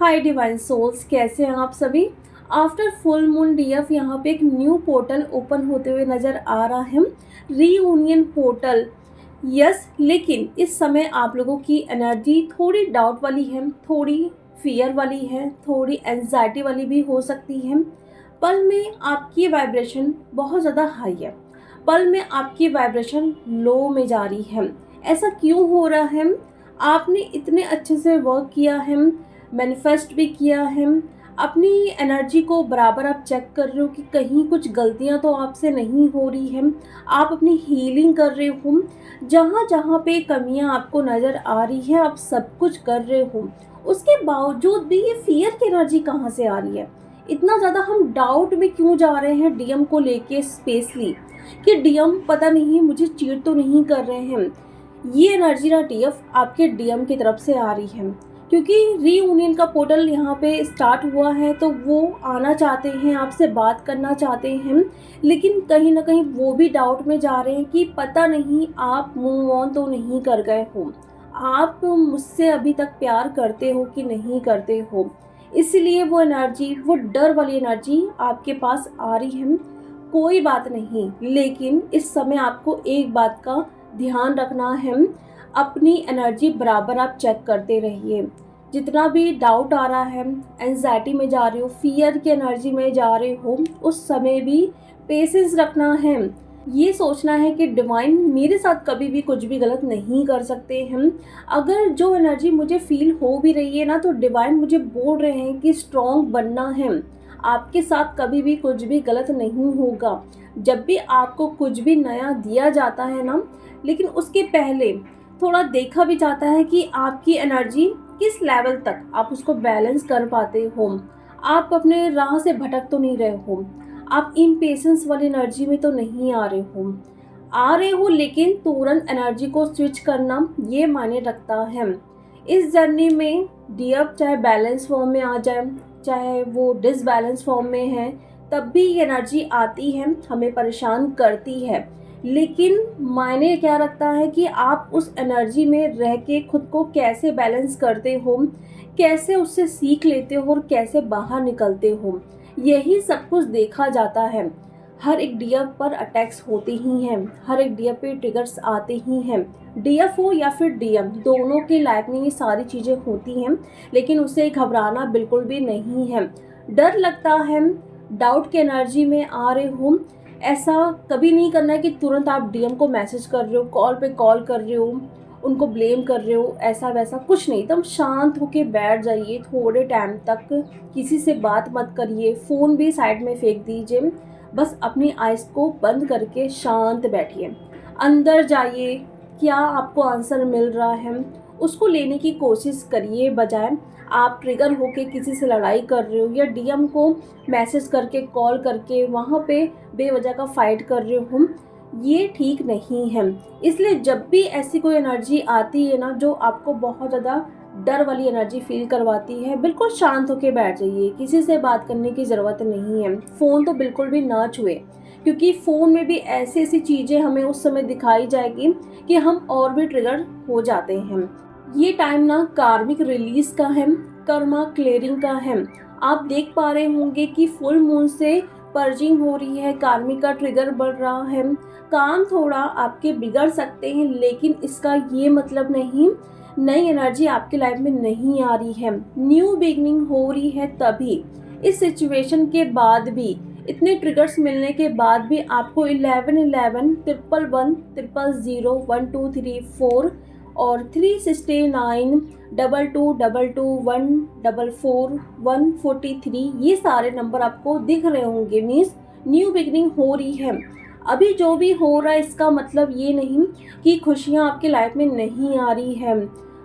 हाय divine souls, कैसे हैं आप सभी। आफ्टर फुल मून डीएफ यहाँ पे एक न्यू पोर्टल ओपन होते हुए नज़र आ रहा है, रीयूनियन पोर्टल। यस, लेकिन इस समय आप लोगों की एनर्जी थोड़ी डाउट वाली है, थोड़ी फियर वाली है, थोड़ी एंजाइटी वाली भी हो सकती है। पल में आपकी वाइब्रेशन बहुत ज़्यादा हाई है, पल में आपकी वाइब्रेशन लो में जा रही है। ऐसा क्यों हो रहा है? आपने इतने अच्छे से वर्क किया है, मैनिफेस्ट भी किया है, अपनी एनर्जी को बराबर आप चेक कर रहे हो कि कहीं कुछ गलतियां तो आपसे नहीं हो रही हैं, आप अपनी हीलिंग कर रहे हो, जहाँ जहाँ पे कमियां आपको नज़र आ रही है आप सब कुछ कर रहे हो। उसके बावजूद भी ये फियर की एनर्जी कहाँ से आ रही है? इतना ज़्यादा हम डाउट में क्यों जा रहे हैं डीएम को लेके स्पेशली, कि डीएम पता नहीं मुझे चीट तो नहीं कर रहे हैं। ये एनर्जी ना डीएफ आपके डीएम की तरफ से आ रही है, क्योंकि रीयूनियन का पोर्टल यहाँ पे स्टार्ट हुआ है तो वो आना चाहते हैं, आपसे बात करना चाहते हैं, लेकिन कहीं ना कहीं वो भी डाउट में जा रहे हैं कि पता नहीं आप मूव ऑन तो नहीं कर गए हो, आप मुझसे अभी तक प्यार करते हो कि नहीं करते हो। इसलिए वो एनर्जी, वो डर वाली एनर्जी आपके पास आ रही है। कोई बात नहीं, लेकिन इस समय आपको एक बात का ध्यान रखना है, अपनी एनर्जी बराबर आप चेक करते रहिए। जितना भी डाउट आ रहा है, एंजाइटी में जा रहे हो, फियर की एनर्जी में जा रहे हो, उस समय भी पेशेंस रखना है। ये सोचना है कि डिवाइन मेरे साथ कभी भी कुछ भी गलत नहीं कर सकते हैं। अगर जो एनर्जी मुझे फील हो भी रही है ना, तो डिवाइन मुझे बोल रहे हैं कि स्ट्रॉन्ग बनना है, आपके साथ कभी भी कुछ भी गलत नहीं होगा। जब भी आपको कुछ भी नया दिया जाता है ना, लेकिन उसके पहले थोड़ा देखा भी जाता है कि आपकी एनर्जी किस लेवल तक आप उसको बैलेंस कर पाते हो, आप अपने राह से भटक तो नहीं रहे हो, आप इम्पेशेंस वाली एनर्जी में तो नहीं आ रहे हो, लेकिन तुरंत एनर्जी को स्विच करना ये मायने रखता है। इस जर्नी में डीएफ चाहे बैलेंस फॉर्म में आ जाए, चाहे वो डिसबैलेंस फॉर्म में है, तब भी ये एनर्जी आती है, हमें परेशान करती है। लेकिन मायने क्या रखता है कि आप उस एनर्जी में रह के खुद को कैसे बैलेंस करते हो, कैसे उससे सीख लेते हो और कैसे बाहर निकलते हो, यही सब कुछ देखा जाता है। हर एक डीएफ पर अटैक्स होते ही हैं, हर एक डीएफ पे ट्रिगर्स आते ही हैं। डीएफ हो या फिर डीएम, दोनों की लाइफ में ये सारी चीज़ें होती हैं, लेकिन उससे घबराना बिल्कुल भी नहीं है। डर लगता है, डाउट की एनर्जी में आ रहे हो, ऐसा कभी नहीं करना है कि तुरंत आप डीएम को मैसेज कर रहे हो, कॉल पे कॉल कर रहे हो, उनको ब्लेम कर रहे हो, ऐसा वैसा कुछ नहीं। एकदम शांत होके बैठ जाइए, थोड़े टाइम तक किसी से बात मत करिए, फ़ोन भी साइड में फेंक दीजिए, बस अपनी आइज़ को बंद करके शांत बैठिए। अंदर जाइए, क्या आपको आंसर मिल रहा है उसको लेने की कोशिश करिए, बजाय आप ट्रिगर होके किसी से लड़ाई कर रहे हो या डीएम को मैसेज करके कॉल करके वहाँ पे बेवजह का फाइट कर रहे हो। ये ठीक नहीं है। इसलिए जब भी ऐसी कोई एनर्जी आती है ना, जो आपको बहुत ज़्यादा डर वाली एनर्जी फील करवाती है, बिल्कुल शांत होके बैठ जाइए, किसी से बात करने की ज़रूरत नहीं है। फ़ोन तो बिल्कुल भी ना छुए, क्योंकि फ़ोन में भी ऐसी ऐसी चीज़ें हमें उस समय दिखाई जाएगी कि हम और भी ट्रिगर हो जाते हैं। ये टाइम ना कार्मिक रिलीज का है, कर्मा क्लियरिंग का है। आप देख पा रहे होंगे कि फुल मून से पर्जिंग हो रही है, कार्मिक का ट्रिगर बढ़ रहा है, काम थोड़ा आपके बिगड़ सकते हैं, लेकिन इसका ये मतलब नहीं नई एनर्जी आपकी लाइफ में नहीं आ रही है, न्यू बिगनिंग हो रही है। तभी इस सिचुएशन के बाद भी, इतने ट्रिगर्स मिलने के बाद भी आपको 1111 111 000 1234 और 369 2222 144 143 ये सारे नंबर आपको दिख रहे होंगे। मीन्स न्यू बिगनिंग हो रही है। अभी जो भी हो रहा है इसका मतलब ये नहीं कि खुशियाँ आपकी लाइफ में नहीं आ रही है।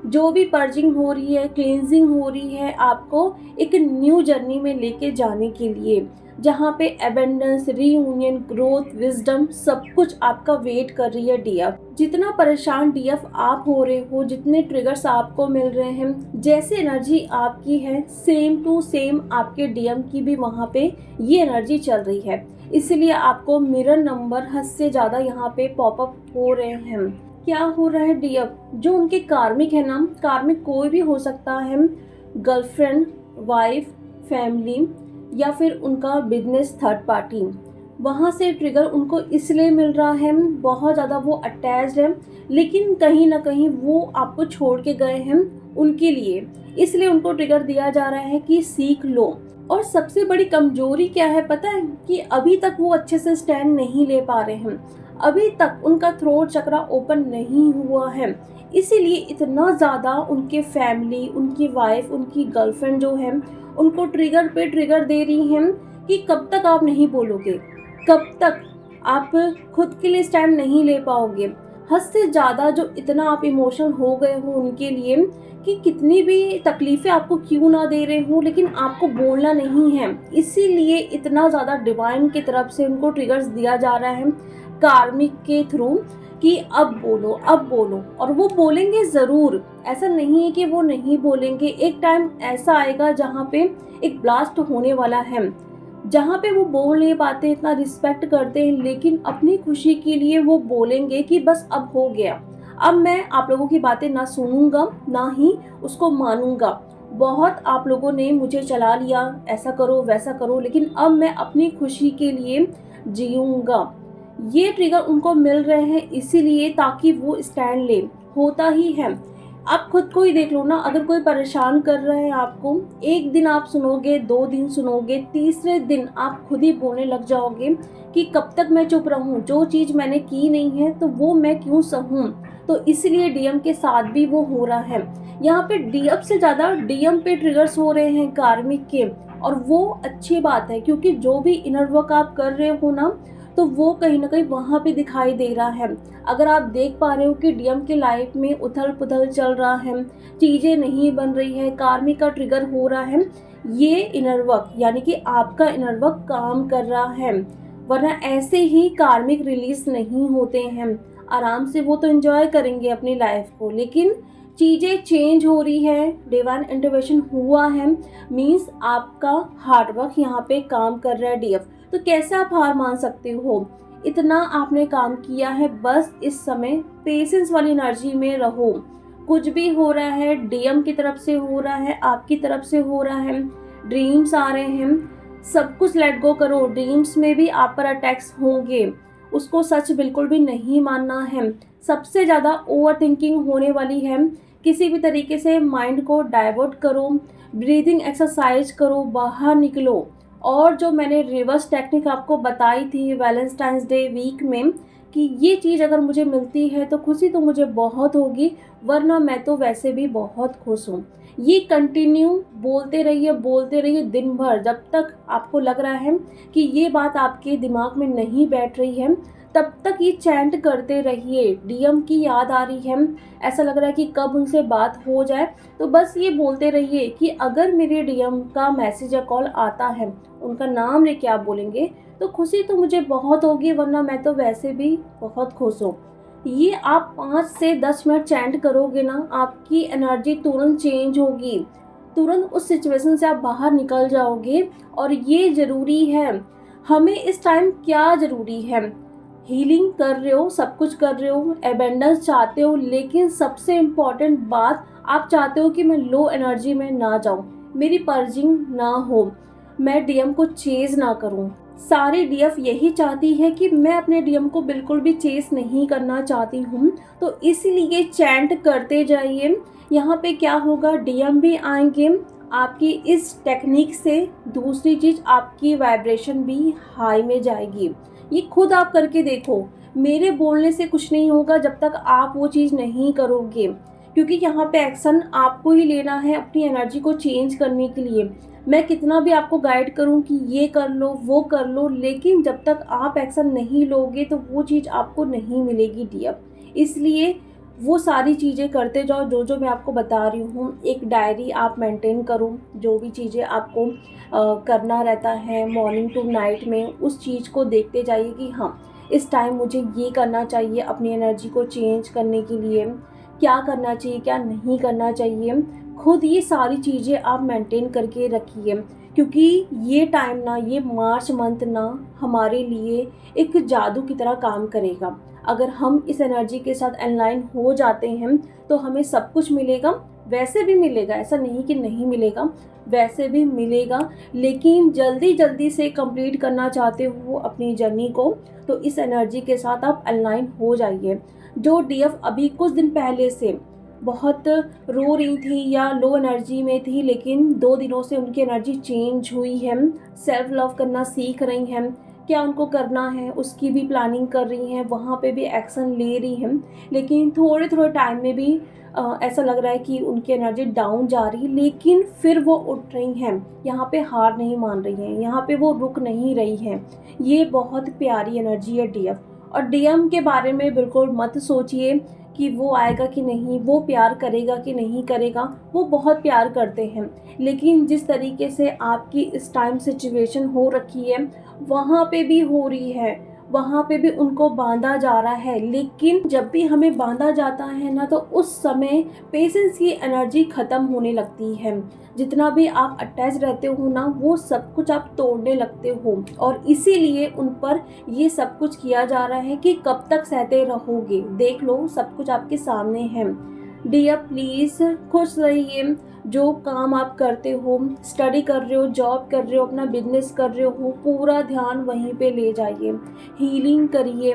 जो भी पर्जिंग हो रही है, क्लींजिंग हो रही है, आपको एक न्यू जर्नी में लेके जाने के लिए, जहाँ पे एबेंडेंस, रीयूनियन, ग्रोथ, विजडम सब कुछ आपका वेट कर रही है। डीएफ जितना परेशान डीएफ आप हो रहे हो, जितने ट्रिगर्स आपको मिल रहे हैं, जैसे एनर्जी आपकी है सेम टू सेम आपके डीएम की भी वहाँ पे ये एनर्जी चल रही है। इसलिए आपको मिरर नंबर हद से ज़्यादा यहाँ पे पॉपअप हो रहे हैं। क्या हो रहा है डीएफ, जो उनके कार्मिक है ना, कार्मिक कोई भी हो सकता है, गर्लफ्रेंड, वाइफ, फैमिली या फिर उनका बिजनेस थर्ड पार्टी। वहाँ से ट्रिगर उनको इसलिए मिल रहा है, बहुत ज़्यादा वो अटैच्ड है, लेकिन कहीं ना कहीं वो आपको छोड़ के गए हैं उनके लिए, इसलिए उनको ट्रिगर दिया जा रहा है कि सीख लो। और सबसे बड़ी कमजोरी क्या है पता है, कि अभी तक वो अच्छे से स्टैंड नहीं ले पा रहे हैं, अभी तक उनका थ्रोट चक्रा ओपन नहीं हुआ है, इसीलिए इतना ज़्यादा उनके फैमिली, उनकी वाइफ, उनकी गर्लफ्रेंड जो है उनको ट्रिगर पे ट्रिगर दे रही हैं कि कब तक आप नहीं बोलोगे, कब तक आप खुद के लिए स्टैंड नहीं ले पाओगे। हद से ज़्यादा जो इतना आप इमोशनल हो गए हो उनके लिए कि कितनी भी तकलीफ़ें आपको क्यों ना दे रहे हो, लेकिन आपको बोलना नहीं है, इसीलिए इतना ज़्यादा डिवाइन की तरफ से उनको ट्रिगर्स दिया जा रहा है कार्मिक के थ्रू कि अब बोलो, अब बोलो। और वो बोलेंगे ज़रूर, ऐसा नहीं है कि वो नहीं बोलेंगे। एक टाइम ऐसा आएगा जहाँ पे एक ब्लास्ट होने वाला है, जहाँ पे वो बोल नहीं पाते, इतना रिस्पेक्ट करते हैं, लेकिन अपनी खुशी के लिए वो बोलेंगे कि बस अब हो गया, अब मैं आप लोगों की बातें ना सुनूंगा ना ही उसको मानूंगा। बहुत आप लोगों ने मुझे चला लिया, ऐसा करो वैसा करो, लेकिन अब मैं अपनी खुशी के लिए जीऊंगा। ये ट्रिगर उनको मिल रहे हैं इसीलिए ताकि वो स्टैंड ले, होता ही है। आप खुद को ही देख लो ना, अगर कोई परेशान कर रहा है आपको, एक दिन आप सुनोगे, 2 दिन सुनोगे, तीसरे दिन आप खुद ही बोलने लग जाओगे कि कब तक मैं चुप रहूं, जो चीज़ मैंने की नहीं है तो वो मैं क्यों सहूं। तो इसलिए डीएम के साथ भी वो हो रहा है। यहाँ पे डीएफ से ज़्यादा डीएम पे ट्रिगर्स हो रहे हैं कार्मिक के, और वो अच्छी बात है, क्योंकि जो भी इनर वर्क आप कर रहे हो ना, तो वो कहीं ना कहीं वहाँ पे दिखाई दे रहा है। अगर आप देख पा रहे हो कि डीएम के लाइफ में उथल पुथल चल रहा है, चीज़ें नहीं बन रही है, कार्मिक का ट्रिगर हो रहा है, ये इनर वर्क यानी कि आपका इनर वर्क काम कर रहा है। वरना ऐसे ही कार्मिक रिलीज नहीं होते हैं, आराम से वो तो एंजॉय करेंगे अपनी लाइफ को, लेकिन चीज़ें चेंज हो रही है, डिवाइन इंटरवेंशन हुआ है, मीन्स आपका हार्डवर्क यहाँ पे काम कर रहा है डीएफ। तो कैसे आप हार मान सकते हो, इतना आपने काम किया है, बस इस समय पेशेंस वाली एनर्जी में रहो। कुछ भी हो रहा है, डीएम की तरफ से हो रहा है, आपकी तरफ से हो रहा है, ड्रीम्स आ रहे हैं, सब कुछ लेट गो करो। ड्रीम्स में भी आप पर अटैक्स होंगे, उसको सच बिल्कुल भी नहीं मानना है। सबसे ज़्यादा ओवर थिंकिंग होने वाली है, किसी भी तरीके से माइंड को डाइवर्ट करो, ब्रीदिंग एक्सरसाइज करो, बाहर निकलो। और जो मैंने रिवर्स टेक्निक आपको बताई थी वैलेंटाइंस डे वीक में, कि ये चीज़ अगर मुझे मिलती है तो खुशी तो मुझे बहुत होगी, वरना मैं तो वैसे भी बहुत खुश हूँ। ये कंटिन्यू बोलते रहिए दिन भर, जब तक आपको लग रहा है कि ये बात आपके दिमाग में नहीं बैठ रही है, तब तक ये चैंट करते रहिए। डीएम की याद आ रही है, ऐसा लग रहा है कि कब उनसे बात हो जाए, तो बस ये बोलते रहिए कि अगर मेरे डीएम का मैसेज या कॉल आता है, उनका नाम लेके आप बोलेंगे तो खुशी तो मुझे बहुत होगी, वरना मैं तो वैसे भी बहुत खुश हूँ। ये आप 5 से 10 मिनट चैंट करोगे ना, आपकी एनर्जी तुरंत चेंज होगी, तुरंत उस सिचुएशन से आप बाहर निकल जाओगे। और ये ज़रूरी है, हमें इस टाइम क्या ज़रूरी है, हीलिंग कर रहे हो, सब कुछ कर रहे हो, एबेंडेंस चाहते हो, लेकिन सबसे इम्पॉर्टेंट बात, आप चाहते हो कि मैं लो एनर्जी में ना जाऊँ, मेरी पर्जिंग ना हो, मैं डीएम को चेज ना करूँ। सारी डीएफ यही चाहती है कि मैं अपने डीएम को बिल्कुल भी चेस नहीं करना चाहती हूँ, तो इसीलिए चैंट करते जाइए। यहाँ पे क्या होगा, डीएम भी आएंगे आपकी इस टेक्निक से। दूसरी चीज़, आपकी वाइब्रेशन भी हाई में जाएगी। ये खुद आप करके देखो, मेरे बोलने से कुछ नहीं होगा जब तक आप वो चीज़ नहीं करोगे, क्योंकि यहाँ पे एक्शन आपको ही लेना है अपनी एनर्जी को चेंज करने के लिए। मैं कितना भी आपको गाइड करूँ कि ये कर लो वो कर लो, लेकिन जब तक आप एक्शन नहीं लोगे तो वो चीज़ आपको नहीं मिलेगी डीएफ। इसलिए वो सारी चीज़ें करते जाओ जो जो मैं आपको बता रही हूँ। एक डायरी आप मेंटेन करो, जो भी चीज़ें आपको करना रहता है मॉर्निंग टू नाइट में, उस चीज़ को देखते जाइए कि हाँ इस टाइम मुझे ये करना चाहिए, अपनी एनर्जी को चेंज करने के लिए क्या करना चाहिए क्या नहीं करना चाहिए। खुद ये सारी चीज़ें आप मेंटेन करके रखिए, क्योंकि ये टाइम ना, ये मार्च मंथ ना हमारे लिए एक जादू की तरह काम करेगा। अगर हम इस एनर्जी के साथ अलाइन हो जाते हैं तो हमें सब कुछ मिलेगा, वैसे भी मिलेगा, ऐसा नहीं कि नहीं मिलेगा, वैसे भी मिलेगा, लेकिन जल्दी जल्दी से कंप्लीट करना चाहते हो अपनी जर्नी को, तो इस एनर्जी के साथ आप अलाइन हो जाइए। जो डीएफ अभी कुछ दिन पहले से बहुत रो रही थी या लो एनर्जी में थी, लेकिन 2 दिनों से उनकी एनर्जी चेंज हुई है, सेल्फ लव करना सीख रही हैं, क्या उनको करना है उसकी भी प्लानिंग कर रही हैं, वहाँ पे भी एक्शन ले रही हैं, लेकिन थोड़े थोड़े टाइम में भी ऐसा लग रहा है कि उनकी एनर्जी डाउन जा रही है, लेकिन फिर वो उठ रही हैं, यहाँ पे हार नहीं मान रही हैं, यहाँ पे वो रुक नहीं रही हैं। ये बहुत प्यारी एनर्जी है डीएफ। और डीएम के बारे में बिल्कुल मत सोचिए कि वो आएगा कि नहीं, वो प्यार करेगा कि नहीं करेगा, वो बहुत प्यार करते हैं, लेकिन जिस तरीके से आपकी इस टाइम सिचुएशन हो रखी है, वहाँ पे भी हो रही है, वहाँ पे भी उनको बांधा जा रहा है। लेकिन जब भी हमें बांधा जाता है ना, तो उस समय पेशेंस की एनर्जी ख़त्म होने लगती है। जितना भी आप अटैच रहते हो ना, वो सब कुछ आप तोड़ने लगते हो, और इसीलिए उन पर ये सब कुछ किया जा रहा है कि कब तक सहते रहोगे। देख लो, सब कुछ आपके सामने है। डियर प्लीज़ खुश रहिए। जो काम आप करते हो, स्टडी कर रहे हो, जॉब कर रहे हो, अपना बिजनेस कर रहे हो, पूरा ध्यान वहीं पे ले जाइए। हीलिंग करिए।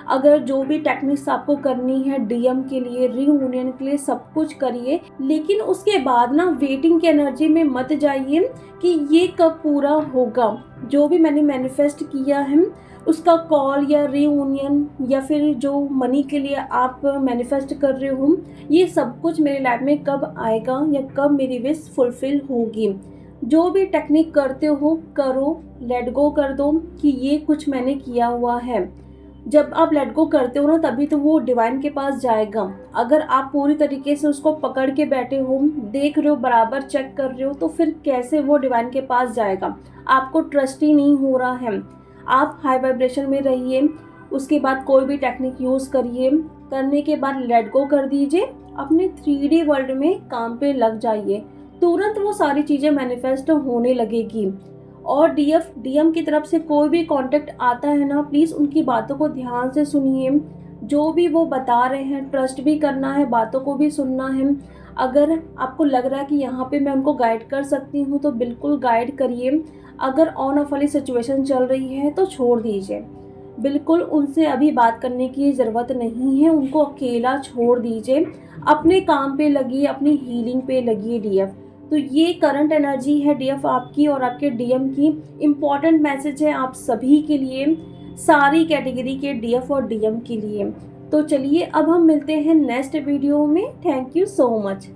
अगर जो भी टेक्निक्स आपको करनी है डीएम के लिए, रीयूनियन के लिए, सब कुछ करिए, लेकिन उसके बाद ना वेटिंग की एनर्जी में मत जाइए कि ये कब पूरा होगा। जो भी मैंने मैनिफेस्ट किया है उसका कॉल या रीयूनियन या फिर जो मनी के लिए आप मैनिफेस्ट कर रहे हो, ये सब कुछ मेरे लाइफ में कब आएगा या कब मेरी विश फुलफिल होगी। जो भी टेक्निक करते हो करो, लेट गो कर दो कि ये कुछ मैंने किया हुआ है। जब आप लेट गो करते हो ना, तभी तो वो डिवाइन के पास जाएगा। अगर आप पूरी तरीके से उसको पकड़ के बैठे हो, देख रहे हो, बराबर चेक कर रहे हो, तो फिर कैसे वो डिवाइन के पास जाएगा। आपको ट्रस्ट ही नहीं हो रहा है। आप हाई वाइब्रेशन में रहिए, उसके बाद कोई भी टेक्निक यूज़ करिए, करने के बाद लेट गो कर दीजिए, अपने 3D वर्ल्ड में काम पे लग जाइए, तुरंत वो सारी चीज़ें मैनिफेस्ट होने लगेगी। और डीएम की तरफ से कोई भी कांटेक्ट आता है ना, प्लीज़ उनकी बातों को ध्यान से सुनिए। जो भी वो बता रहे हैं ट्रस्ट भी करना है, बातों को भी सुनना है। अगर आपको लग रहा है कि यहाँ पे मैं उनको गाइड कर सकती हूँ, तो बिल्कुल गाइड करिए। अगर ऑन ऑफ वाली सिचुएशन चल रही है तो छोड़ दीजिए, बिल्कुल उनसे अभी बात करने की ज़रूरत नहीं है, उनको अकेला छोड़ दीजिए। अपने काम पे लगिए, अपनी हीलिंग पे लगिए डीएफ। तो ये करंट एनर्जी है डीएफ आपकी और आपके डीएम की। इम्पॉर्टेंट मैसेज है आप सभी के लिए, सारी कैटेगरी के डीएफ और डीएम के लिए। तो चलिए अब हम मिलते हैं नेक्स्ट वीडियो में। Thank you so much.